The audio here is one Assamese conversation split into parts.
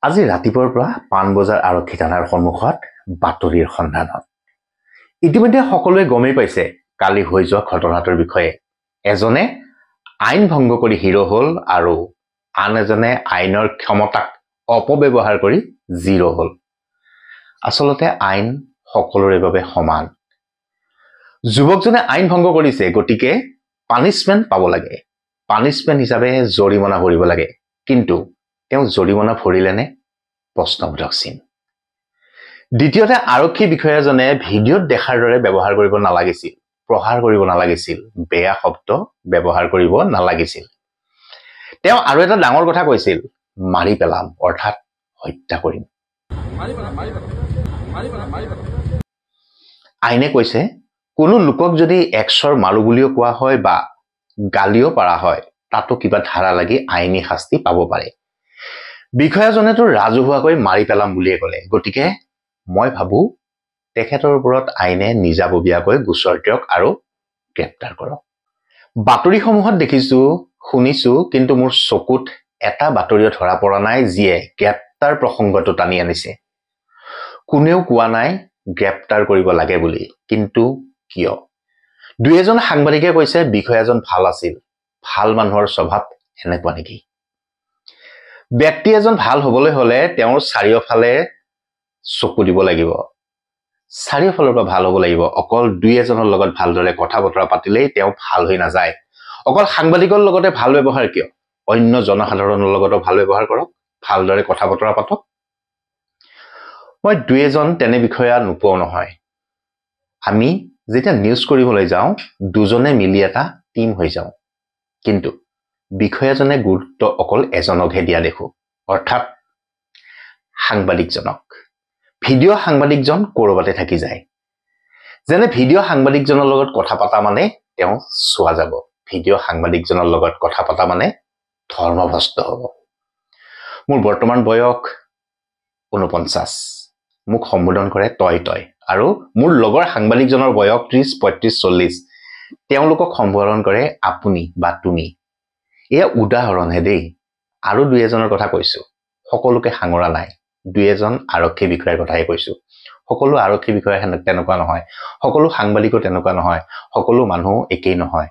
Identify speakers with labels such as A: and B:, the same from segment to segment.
A: আজি ৰাতিপুৱাৰ পৰা পাণবজাৰ আৰক্ষী থানাৰ সন্মুখত বাতৰিৰ সন্ধানত। ইতিমধ্যে সকলোৱে গমেই পাইছে কালি হৈ যোৱা ঘটনাটোৰ বিষয়ে। এজনে আইন ভংগ কৰি হিৰো হ'ল আৰু আন এজনে আইনৰ ক্ষমতাক অপব্যৱহাৰ কৰি জিৰো হ'ল। আচলতে আইন সকলোৰে বাবে সমান। যুৱকজনে আইন ভংগ কৰিছে, গতিকে পানিছমেণ্ট পাব লাগে। পানিছমেণ্ট হিচাপে জৰিমনা ভৰিব লাগে। কিন্তু তেওঁ জৰিমনা ভৰিলেনে? প্ৰশ্নবোধক চিন। দ্বিতীয়তে আৰক্ষী বিষয়াজনে ভিডিঅ'ত দেখাৰ দৰে ব্যৱহাৰ কৰিব নালাগিছিল, প্ৰহাৰ কৰিব নালাগিছিল, বেয়া শব্দ ব্যৱহাৰ কৰিব নালাগিছিল। তেওঁ আৰু এটা ডাঙৰ কথা কৈছিল, মাৰি পেলাম, অৰ্থাৎ হত্যা কৰিম। আইনে কৈছে কোনো লোকক যদি একচৰ মাৰো বুলিও কোৱা হয় বা গালিও পাৰা হয়, তাতো কিবা ধাৰা লাগি আইনী শাস্তি পাব পাৰে। বিষয়াজনেতো ৰাজহুৱাকৈ মাৰি পেলাম বুলিয়ে ক'লে, গতিকে মই ভাবো তেখেতৰ ওপৰত আইনে নিজাববীয়াকৈ গোচৰ দিয়ক আৰু গ্ৰেপ্তাৰ কৰক। বাতৰিসমূহত দেখিছো, শুনিছো, কিন্তু মোৰ চকুত এটা বাতৰিও ধৰা পৰা নাই যিয়ে গ্ৰেপ্তাৰ প্ৰসংগটো টানি আনিছে। কোনেও কোৱা নাই গ্ৰেপ্তাৰ কৰিব লাগে বুলি, কিন্তু কিয়? দুই এজন সাংবাদিকে কৈছে বিষয়াজন ভাল আছিল। ভাল মানুহৰ স্বভাৱ এনেকুৱা নেকি? ব্যক্তি এজন ভাল হ'বলৈ হলে তেওঁৰ চাৰিওফালে চকু দিব লাগিব, চাৰিওফালৰ পৰা ভাল হ'ব লাগিব। অকল দুই এজনৰ লগত ভালদৰে কথা বতৰা পাতিলেই তেওঁ ভাল হৈ নাযায়। অকল সাংবাদিকৰ লগতে ভাল ব্যৱহাৰ কিয়? অন্য জনসাধাৰণৰ লগতো ভাল ব্যৱহাৰ কৰক, ভালদৰে কথা বতৰা পাতক। মই দুই এজন তেনে বিষয়া নোপোৱাও নহয়। আমি যেতিয়া নিউজ কৰিবলৈ যাওঁ দুজনে মিলি এটা টিম হৈ যাওঁ, কিন্তু বিষয়াজনে গুৰুত্ব অকল এজনকহে দিয়া দেখো, অৰ্থাৎ সাংবাদিকজনক। ভিডিঅ' সাংবাদিকজন ক'ৰবাতে থাকি যায়। যেনে ভিডিঅ' সাংবাদিকজনৰ লগত কথা পতা মানে তেওঁ চোৱা যাব, ভিডিঅ' সাংবাদিকজনৰ লগত কথা পতা মানে ধৰ্মভ্ৰষ্ট হ'ব। মোৰ বৰ্তমান বয়স 49। মোক সম্বোধন কৰে তই তই, আৰু মোৰ লগৰ সাংবাদিকজনৰ বয়স 30, 35, 40। তেওঁলোকক সম্বোধন কৰে আপুনি বা তুমি। এয়া উদাহৰণহে দেই। আৰু দুই এজনৰ কথা কৈছো, সকলোকে সাঙুৰা নাই, দুই এজন আৰক্ষী বিষয়াৰ কথাই কৈছো। সকলো আৰক্ষী বিষয়া তেনেকুৱা নহয়, সকলো সাংবাদিকো তেনেকুৱা নহয়, সকলো মানুহ একেই নহয়।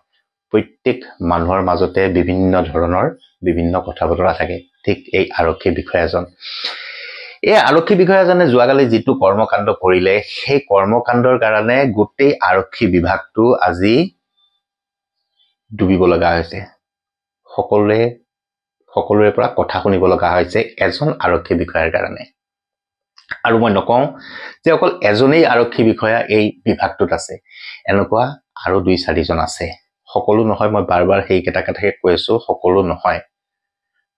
A: প্ৰত্যেক মানুহৰ মাজতে বিভিন্ন ধৰণৰ বিভিন্ন কথা বতৰা থাকে। ঠিক এই আৰক্ষী বিষয়াজন, এই আৰক্ষী বিষয়াজনে যোৱাকালি যিটো কৰ্মকাণ্ড কৰিলে, সেই কৰ্মকাণ্ডৰ কাৰণে গোটেই আৰক্ষী বিভাগটো আজি ডুবিব লগা হৈছে। সকলোৰে পৰা কথা শুনিব লগা হৈছে এজন আৰক্ষী বিষয়াৰ কাৰণে। আৰু মই নকওঁ যে অকল এজনেই আৰক্ষী বিষয়া এই বিভাগটোত আছে, এনেকুৱা আৰু 2-4জন আছে। সকলো নহয়, মই বাৰ বাৰ সেইকেইটা কথাকে কৈ আছো, সকলো নহয়।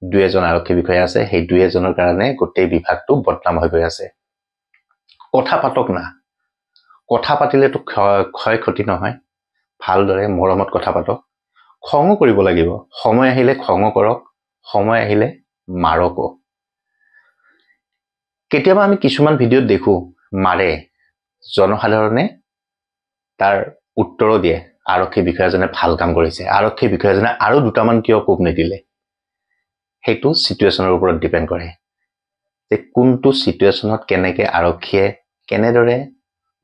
A: দুই এজন আৰক্ষী বিষয়া আছে, সেই দুই এজনৰ কাৰণে গোটেই বিভাগটো বদনাম হৈ গৈ আছে। কথা পাতক না, কথা পাতিলেতো ক্ষয় ক্ষতি নহয়, ভালদৰে মৰমত কথা পাতক। খঙো কৰিব লাগিব, সময় আহিলে খঙো কৰক, সময় আহিলে মাৰকো। কেতিয়াবা আমি কিছুমান ভিডিঅ'ত দেখো মাৰে, জনসাধাৰণে তাৰ উত্তৰো দিয়ে আৰক্ষী বিষয়াজনে ভাল কাম কৰিছে, আৰক্ষী বিষয়াজনে আৰু দুটামান কিয় কোব নিদিলে। সেইটো চিটুৱেশ্যনৰ ওপৰত ডিপেণ্ড কৰে যে কোনটো চিটুৱেশ্যনত কেনেকে আৰক্ষীয়ে কেনেদৰে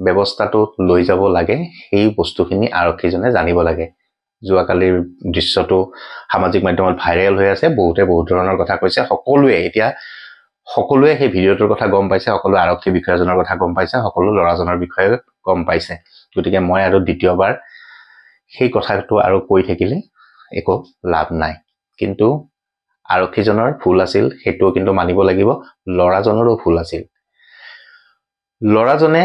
A: ব্যৱস্থাটো লৈ যাব লাগে, সেই বস্তুখিনি আৰক্ষীজনে জানিব লাগে। যোৱাকালিৰ দৃশ্যটো সামাজিক মাধ্যমত ভাইৰেল হৈ আছে, বহুতে বহুত ধৰণৰ কথা কৈছে। সকলোৱে সেই ভিডিঅ'টোৰ কথা গম পাইছে, সকলোৱে আৰক্ষী বিষয়াজনৰ কথা গম পাইছে, সকলো ল'ৰাজনৰ বিষয়ে গম পাইছে। গতিকে মই আৰু দ্বিতীয়বাৰ সেই কথাটো আৰু কৈ থাকিলে একো লাভ নাই। কিন্তু আৰক্ষীজনৰ ভুল আছিল, সেইটোও কিন্তু মানিব লাগিব। ল'ৰাজনৰো ভুল আছিল। ল'ৰাজনে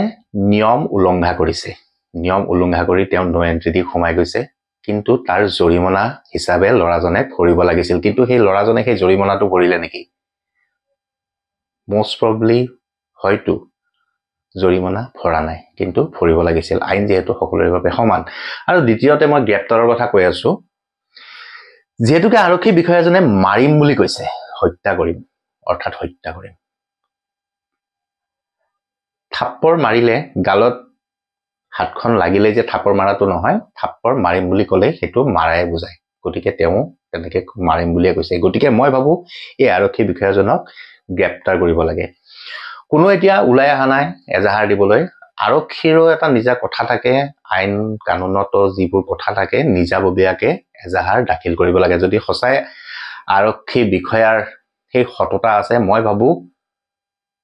A: নিয়ম উলংঘা কৰিছে, নিয়ম উলংঘা কৰি তেওঁ নো এন্ট্ৰি দি সোমাই গৈছে, কিন্তু তাৰ জৰিমনা হিচাপে ল'ৰাজনে ভৰিব লাগিছিল। কিন্তু সেই ল'ৰাজনে সেই জৰিমনাটো ভৰিলে নেকি? most probably হয়তো জৰিমনা ভৰা নাই, কিন্তু ভৰিব লাগিছিল। আইন যিহেতু সকলোৰে বাবে সমান। আৰু দ্বিতীয়তে মই গ্ৰেপ্তাৰৰ কথা কৈ আছো, যিহেতুকে আৰক্ষী বিষয়াজনে মাৰিম বুলি কৈছে, হত্যা কৰিম, অৰ্থাৎ হত্যা কৰিম। থাপ্পৰ মাৰিলে গালত হাতখন লাগিলে যে থাপ্পৰ মাৰাটো নহয়, থাপ্পৰ মাৰিম বুলি ক'লে সেইটো মাৰাই বুজায়। গতিকে তেওঁ তেনেকে মাৰিম বুলিয়ে কৈছে। গতিকে মই ভাবো এই আৰক্ষী বিষয়াজনক গ্ৰেপ্তাৰ কৰিব লাগে। কোনো এতিয়া ওলাই অহা নাই এজাহাৰ দিবলৈ। আৰক্ষীৰো এটা নিজা কথা থাকে, আইন কানুনতো যিবোৰ কথা থাকে নিজাববীয়াকে এজাহাৰ দাখিল কৰিব লাগে। যদি সঁচাই আৰক্ষী বিষয়াৰ সেই সততা আছে, মই ভাবো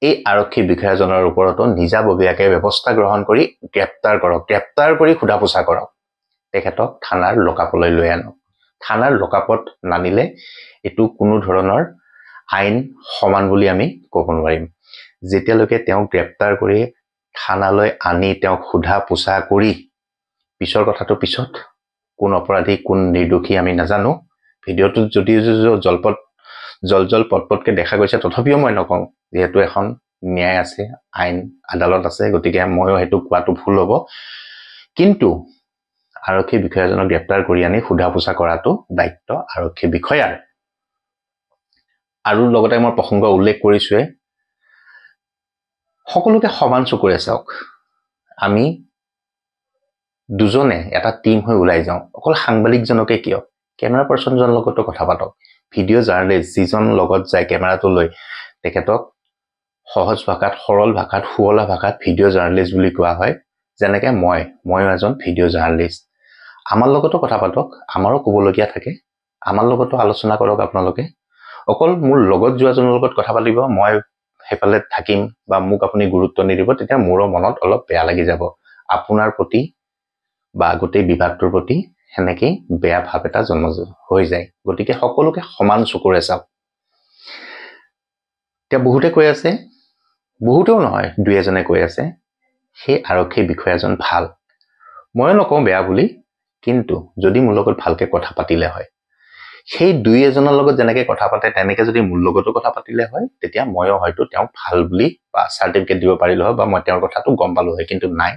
A: এই আৰক্ষী বিষয়াজনৰ ওপৰতো নিজাববীয়াকে ব্যৱস্থা গ্ৰহণ কৰি গ্ৰেপ্তাৰ কৰক, গ্ৰেপ্তাৰ কৰি সোধা পোছা কৰক, তেখেতক থানাৰ লকআপলৈ লৈ আনক। থানাৰ লকআপত নানিলে এইটো কোনো ধৰণৰ আইন সমান বুলি আমি ক'ব নোৱাৰিম। যেতিয়ালৈকে তেওঁক গ্ৰেপ্তাৰ কৰি থানালৈ আনি তেওঁক সোধা পোছা কৰি, পিছৰ কথাটো পিছত, কোন অপৰাধী কোন নিৰ্দোষী আমি নাজানো। ভিডিঅ'টোত যদিও জল পটপটকে দেখা গৈছে, তথাপিও মই নকওঁ, যিহেতু এখন ন্যায় আছে, আইন আদালত আছে, গতিকে ময়ো সেইটো কোৱাটো ভুল হ'ব। কিন্তু আৰক্ষী বিষয়াজনক গ্ৰেপ্তাৰ কৰি আনি সোধা পোছা কৰাটো দায়িত্ব আৰক্ষী বিষয়াৰ। আৰু লগতে মই প্ৰসংগ উল্লেখ কৰিছোৱে, সকলোকে সমান চকুৰে চাওক। আমি দুজনে এটা টিম হৈ ওলাই যাওঁ, অকল সাংবাদিকজনকে কিয়, কেমেৰা পাৰ্চনজনৰ লগতো কথা পাতক। ভিডিঅ' জাৰ্নেলিষ্ট যিজন লগত যায় কেমেৰাটো লৈ, তেখেতক সহজ ভাষাত, সৰল ভাষাত, শুৱলা ভাষাত ভিডিঅ' জাৰ্নেলিষ্ট বুলি কোৱা হয়। যেনেকে ময়ো এজন ভিডিঅ' জাৰ্নেলিষ্ট। আমাৰ লগতো কথা পাতক, আমাৰো ক'বলগীয়া থাকে, আমাৰ লগতো আলোচনা কৰক আপোনালোকে। অকল মোৰ লগত যোৱাজনৰ লগত কথা পাতিব, মই সেইফালে থাকিম বা মোক আপুনি গুৰুত্ব নিদিব, তেতিয়া মোৰো মনত অলপ বেয়া লাগি যাব। আপোনাৰ প্ৰতি বা গোটেই বিভাগটোৰ প্ৰতি সেনেকেই বেয়া ভাৱ এটা জন্ম হৈ যায়। গতিকে সকলোকে সমান চকুৰে চাওক। এতিয়া বহুতে কৈ আছে, বহুতেও নহয় দুই এজনে কৈ আছে, সেই আৰক্ষী বিষয়াজন ভাল। ময়ো নকওঁ বেয়া বুলি, কিন্তু যদি মোৰ লগত ভালকে কথা পাতিলে হয়, সেই দুই এজনৰ লগত যেনেকে কথা পাতে তেনেকে যদি মোৰ লগতো কথা পাতিলে হয়, তেতিয়া ময়ো হয়তো তেওঁক ভাল বুলি বা চাৰ্টিফিকেট দিব পাৰিলো হয়, বা মই তেওঁৰ কথাটো গম পালো হয়। কিন্তু নাই,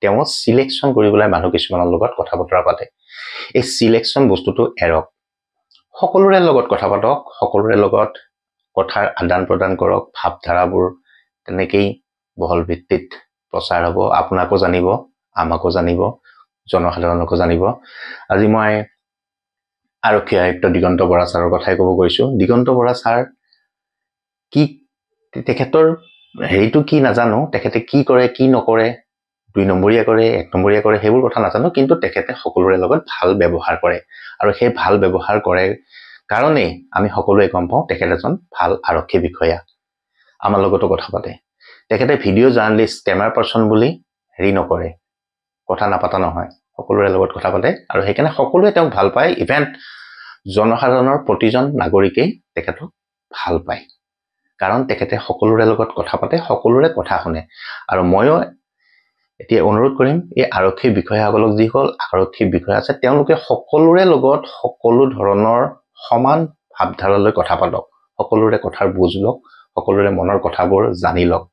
A: তেওঁ চিলেকশ্যন কৰিবলৈ মানুহ কিছুমানৰ লগত কথা বতৰা পাতে। এই চিলেকশ্যন বস্তুটো এৰক, সকলোৰে লগত কথা পাতক, সকলোৰে লগত কথাৰ আদান প্ৰদান কৰক, ভাৱধাৰাবোৰ তেনেকেই বহল ভিত্তিত প্ৰচাৰ হ'ব। আপোনাকো জানিব, আমাকো জানিব, জনসাধাৰণকো জানিব। আজি মই আৰক্ষী আয়ুক্ত দিগন্ত বৰা ছাৰৰ কথাই ক'ব গৈছো। দিগন্ত বৰা ছাৰ কি, তেখেতৰ হেৰিটো কি নাজানো, তেখেতে কি কৰে কি নকৰে, 2 নম্বৰীয়া কৰে 1 নম্বৰীয়া কৰে, সেইবোৰ কথা নাজানো, কিন্তু তেখেতে সকলোৰে লগত ভাল ব্যৱহাৰ কৰে। আৰু সেই ভাল ব্যৱহাৰ কৰে কাৰণেই আমি সকলোৱে গম পাওঁ তেখেত এজন ভাল আৰক্ষী বিষয়া। আমাৰ লগতো কথা পাতে। তেখেতে ভিডিঅ' জাৰ্নেলিষ্ট, কেমেৰা পাৰ্চন বুলি হেৰি নকৰে, কথা নাপাতা নহয়, সকলোৰে লগত কথা পাতে। আৰু সেইকাৰণে সকলোৱে তেওঁক ভাল পায়। ইভেন জনসাধাৰণৰ প্ৰতিজন নাগৰিকেই তেখেতক ভাল পায়, কাৰণ তেখেতে সকলোৰে লগত কথা পাতে, সকলোৰে কথা শুনে। আৰু ময়ো এতিয়া অনুৰোধ কৰিম, এই আৰক্ষী বিষয়াসকলক, যিসকল আৰক্ষী বিষয়া আছে, তেওঁলোকে সকলোৰে লগত সকলো ধৰণৰ সমান ভাৱধাৰালৈ কথা পাতক, সকলোৰে কথাৰ বুজ লওক, সকলোৰে মনৰ কথাবোৰ জানি লওক।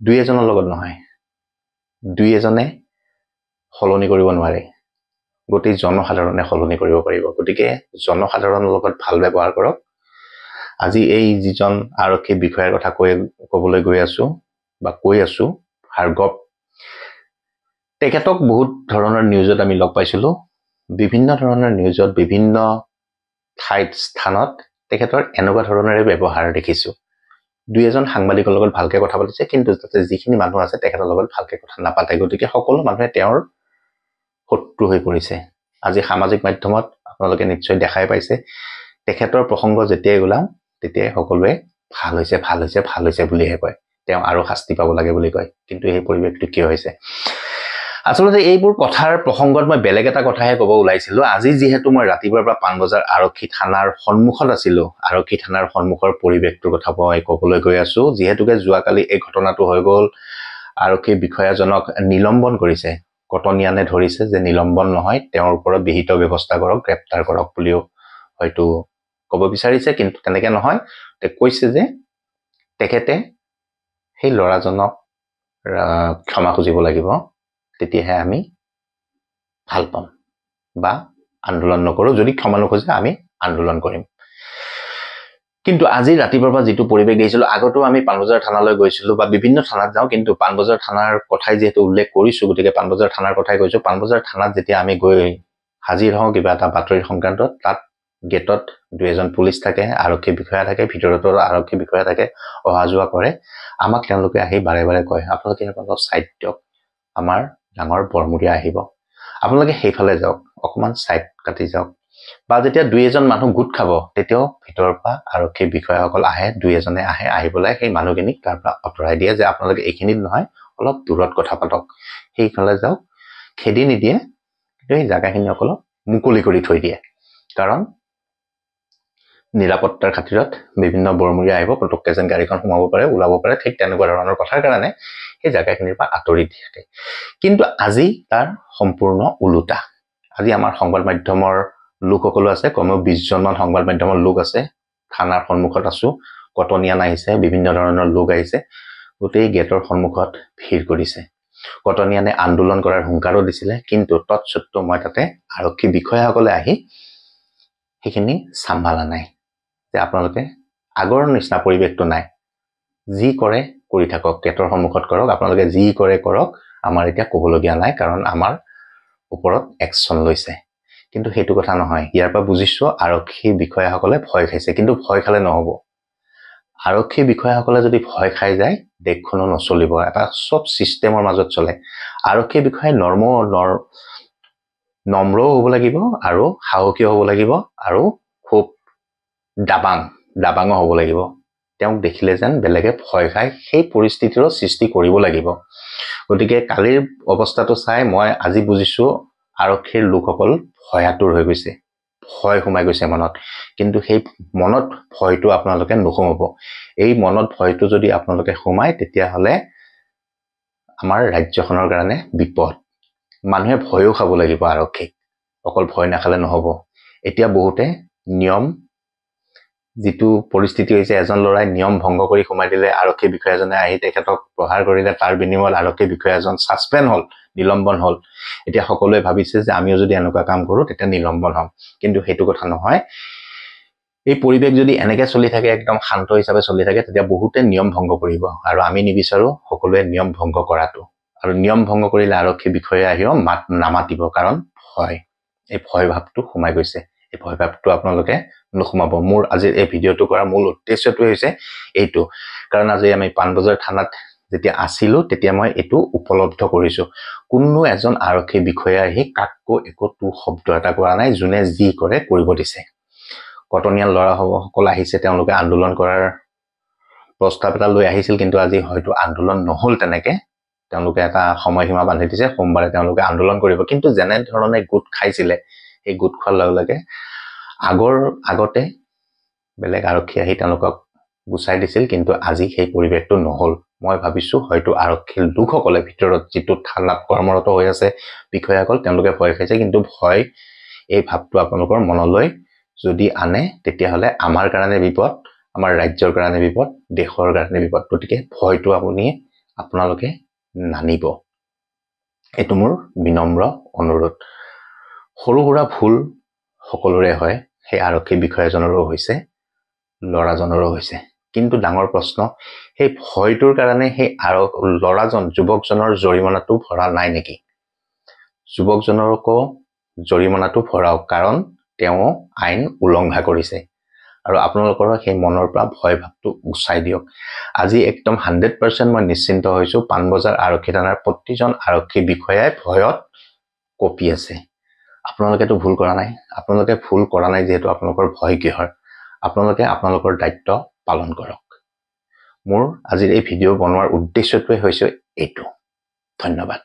A: দুই এজনৰ লগত নহয়, দুই এজনে সলনি কৰিব নোৱাৰে, গোটেই জনসাধাৰণে সলনি কৰিব পাৰিব। গতিকে জনসাধাৰণৰ লগত ভাল ব্যৱহাৰ কৰক। আজি এই যিজন আৰক্ষী বিষয়াৰ কথা ক'বলৈ কৈ আছো, ভাৰ্গৱ, তেখেতক বহুত ধৰণৰ নিউজত আমি লগ পাইছিলো। বিভিন্ন ধৰণৰ নিউজত, বিভিন্ন ঠাইত, স্থানত তেখেতৰ এনেকুৱা ধৰণেৰে ব্যৱহাৰ দেখিছো। দুই এজন সাংবাদিকৰ লগত ভালকে কথা পাতিছে, কিন্তু তাতে যিখিনি মানুহ আছে তেখেতৰ লগত ভালকে কথা নাপাতে। গতিকে সকলো মানুহে তেওঁৰ শত্ৰু হৈ পৰিছে। আজি সামাজিক মাধ্যমত আপোনালোকে নিশ্চয় দেখাই পাইছে, তেখেতৰ প্ৰসংগ যেতিয়াই ওলাম তেতিয়াই সকলোৱে ভাল হৈছে ভাল হৈছে ভাল হৈছে বুলিহে কয়, তেওঁ আৰু শাস্তি পাব লাগে বুলি কয়। কিন্তু এই পৰিৱেশটো কিয় হৈছে? আচলতে এইবোৰ কথাৰ প্ৰসংগত মই বেলেগ এটা কথাহে ক'ব ওলাইছিলো। আজি যিহেতু মই ৰাতিপুৱাৰ পৰা পাণবজাৰ আৰক্ষী থানাৰ সন্মুখত আছিলো, আৰক্ষী থানাৰ সন্মুখৰ পৰিৱেশটোৰ কথা মই ক'বলৈ গৈ আছো। যিহেতুকে যোৱাকালি এই ঘটনাটো হৈ গ'ল, আৰক্ষী বিষয়াজনক নিলম্বন কৰিছে, কটনিয়ানে ধৰিছে যে নিলম্বন নহয়, তেওঁৰ ওপৰত বিহিত ব্যৱস্থা কৰক, গ্ৰেপ্তাৰ কৰক বুলিও হয়তো ক'ব বিচাৰিছে। কিন্তু তেনেকে নহয়, কৈছে যে তেখেতে সেই ল'ৰাজনক ক্ষমা খুজিব লাগিব, তেতিয়াহে আমি ভাল পাম বা আন্দোলন নকৰো। যদি ক্ষমা নোখোজে আমি আন্দোলন কৰিম। কিন্তু আজি ৰাতিপুৱাৰ পৰা যিটো পৰিৱেশ দেখিছিলো, আগতো আমি পাণবজাৰ থানালৈ গৈছিলো বা বিভিন্ন থানাত যাওঁ, কিন্তু পাণবজাৰ থানাৰ কথাই যিহেতু উল্লেখ কৰিছো, গতিকে পাণবজাৰ থানাৰ কথাই কৈছো। পাণবজাৰ থানাত যেতিয়া আমি গৈ হাজিৰ হওঁ কিবা এটা বাতৰি সংক্ৰান্তত, তাত গেটত 2 পুলিচ থাকে, আৰক্ষী বিষয়া থাকে, ভিতৰতো আৰক্ষী বিষয়া থাকে, অহা যোৱা কৰে। আমাক তেওঁলোকে আহি বাৰে বাৰে কয় আপোনালোকে অলপ চাইড দিয়ক, আমাৰ ডাঙৰ বৰমূৰীয়া আহিব, আপোনালোকে সেইফালে যাওক, অকমান চাইড কাটি যাওক। বা যেতিয়া 2 মানুহ গোট খাব তেতিয়াও ভিতৰৰ পৰা আৰক্ষী বিষয়াসকল আহে, 2 আহে, আহি পেলাই সেই মানুহখিনিক তাৰ পৰা আঁতৰাই দিয়ে যে আপোনালোকে এইখিনিত নহয়, অলপ দূৰত কথা পাতক, সেইফালে যাওক। খেদি নিদিয়ে, এই জাগাখিনি অলপ মুকলি কৰি থৈ দিয়ে। কাৰণ নিৰাপত্তাৰ খাতিৰত বিভিন্ন বৰমূৰীয়া আহিব, পটককে যেন গাড়ীখন সোমাব পাৰে, ওলাব পাৰে, ঠিক তেনেকুৱা ধৰণৰ কথাৰ কাৰণে সেই জাগাখিনিৰ পৰা আঁতৰি থাকে। কিন্তু আজি তাৰ সম্পূৰ্ণ ওলোটা। আজি আমাৰ সংবাদ মাধ্যমৰ লোকসকলো আছে, কমেও 20জনমান সংবাদ মাধ্যমৰ লোক আছে। থানাৰ সন্মুখত আছো, কটনিয়ান আহিছে, বিভিন্ন ধৰণৰ লোক আহিছে, গোটেই গেটৰ সন্মুখত ভিৰ কৰিছে। কটনিয়ানে আন্দোলন কৰাৰ হুংকাৰো দিছিলে, কিন্তু তৎসত্ত্বেও মই তাতে আৰক্ষী বিষয়াসকলে আহি সেইখিনি চম্ভালা নাই, যে আপোনালোকে আগৰ নিচিনা পৰিৱেশটো নাই, যি কৰে কৰি থাকক, গেটৰ সন্মুখত কৰক, আপোনালোকে যি কৰে কৰক, আমাৰ এতিয়া ক'বলগীয়া নাই, কাৰণ আমাৰ ওপৰত একশ্যন লৈছে। কিন্তু সেইটো কথা নহয়। ইয়াৰ পৰা বুজিছো আৰক্ষী বিষয়াসকলে ভয় খাইছে, কিন্তু ভয় খালে নহব। আৰক্ষী বিষয়াসকলে যদি ভয় খাই যায় দেশখনো নচলিব। এটা চব চিষ্টেমৰ মাজত চলে। আৰক্ষী বিষয়াই নম্ৰও হ'ব লাগিব, আৰু সাহসীও হ'ব লাগিব, আৰু খুব দাবাঙো হ'ব লাগিব। তেওঁক দেখিলে যেন বেলেগে ভয় খায়, সেই পৰিস্থিতিৰো সৃষ্টি কৰিব লাগিব। গতিকে কালিৰ অৱস্থাটো চাই মই আজি বুজিছো আৰক্ষীৰ লোকসকল ভয়াতুৰ হৈ গৈছে, ভয় সোমাই গৈছে মনত। কিন্তু সেই মনত ভয়টো আপোনালোকে নোসোমাব। এই মনত ভয়টো যদি আপোনালোকে সোমায় তেতিয়াহ'লে আমাৰ ৰাজ্যখনৰ কাৰণে বিপদ। মানুহে ভয়ও খাব লাগিব আৰক্ষীক, অকল ভয় নাখালে নহব। এতিয়া বহুতে নিয়ম, যিটো পৰিস্থিতি হৈছে, এজন ল'ৰাই নিয়ম ভংগ কৰি সোমাই দিলে, আৰক্ষী বিষয়াজনে আহি তেখেতক প্ৰহাৰ কৰিলে, তাৰ বিনিময়ত আৰক্ষী বিষয়াজন ছাছপেণ্ড হ'ল, নিলম্বন হ'ল। এতিয়া সকলোৱে ভাবিছে যে আমিও যদি এনেকুৱা কাম কৰোঁ তেতিয়া নিলম্বন হ'ম, কিন্তু সেইটো কথা নহয়। এই পৰিৱেশ যদি এনেকে চলি থাকে, একদম শান্ত হিচাপে চলি থাকে, তেতিয়া বহুতে নিয়ম ভংগ কৰিব, আৰু আমি নিবিচাৰো সকলোৱে নিয়ম ভংগ কৰাটো। আৰু নিয়ম ভংগ কৰিলে আৰক্ষী বিষয়া আহিও নামাতিব, কাৰণ ভয়, এই ভয় ভাৱটো সোমাই গৈছে। এই ভয় ভাৱটো আপোনালোকে নোসোমাব। মোৰ আজিৰ এই ভিডিঅ'টো কৰাৰ মূল উদ্দেশ্যটো হৈছে এইটো, কাৰণ আজি আমি পাণবজাৰ থানাত যেতিয়া আছিলো তেতিয়া মই এইটো উপলব্ধ কৰিছো। কোনো এজন আৰক্ষী বিষয়া আহি কাকো একো শব্দ এটা কৰা নাই, যোনে যি কৰে কৰিব দিছে। কটনিয়াল ল'ৰাসকল আহিছে, তেওঁলোকে আন্দোলন কৰাৰ প্ৰস্তাৱ এটা লৈ আহিছিল, কিন্তু আজি হয়তো আন্দোলন নহল। তেনেকে তেওঁলোকে এটা সময়সীমা বান্ধি দিছে, সোমবাৰে তেওঁলোকে আন্দোলন কৰিব। কিন্তু যেনে ধৰণে গোট খাইছিলে, সেই গোট খোৱাৰ লগে লগে আগতে বেলেগ আৰক্ষী আহি তেওঁলোকক গুচাই দিছিল, কিন্তু আজি সেই পৰিৱেশটো নহল। মই ভাবিছো হয়তো আৰক্ষীৰ লোকসকলে ভিতৰত যিটো থানাত কৰ্মৰত হৈ আছে বিষয়াসকল, তেওঁলোকে ভয় খাইছে। কিন্তু ভয়, এই ভাৱটো আপোনালোকৰ মনলৈ যদি আনে তেতিয়াহ'লে আমাৰ কাৰণে বিপদ, আমাৰ ৰাজ্যৰ কাৰণে বিপদ, দেশৰ কাৰণে বিপদ। গতিকে ভয়টো আপোনালোকে নানিব, এইটো মোৰ বিনম্ৰ অনুৰোধ। সৰু সুৰা ভুল সকলোৰে হয়, সেই আৰক্ষী বিষয়াজনৰো হৈছে, ল'ৰাজনৰো হৈছে। কিন্তু ডাঙৰ প্ৰশ্ন, সেই ভয়টোৰ কাৰণে সেই ল'ৰাজন, যুৱকজনৰ জৰিমনাটো ভৰা নাই নেকি? যুৱকজনকো জৰিমনাটো ভৰাওক, কাৰণ তেওঁ আইন উলংঘা কৰিছে। আৰু আপোনালোকৰ সেই মনৰ পৰা ভয় ভাৱটো গুচাই দিয়ক। আজি একদম 100% মই নিশ্চিন্ত হৈছো, পাণবজাৰ আৰক্ষী থানাৰ প্ৰতিজন আৰক্ষী বিষয়াই ভয়ত কঁপি আছে। আপোনালোকেতো ভুল কৰা নাই, আপোনালোকে ভুল কৰা নাই যিহেতু আপোনালোকৰ ভয় কিহৰ? আপোনালোকে আপোনালোকৰ দায়িত্ব পালন কৰক। মোৰ আজিৰ এই ভিডিঅ' বনোৱাৰ উদ্দেশ্যটোৱে হৈছে এইটো। ধন্যবাদ।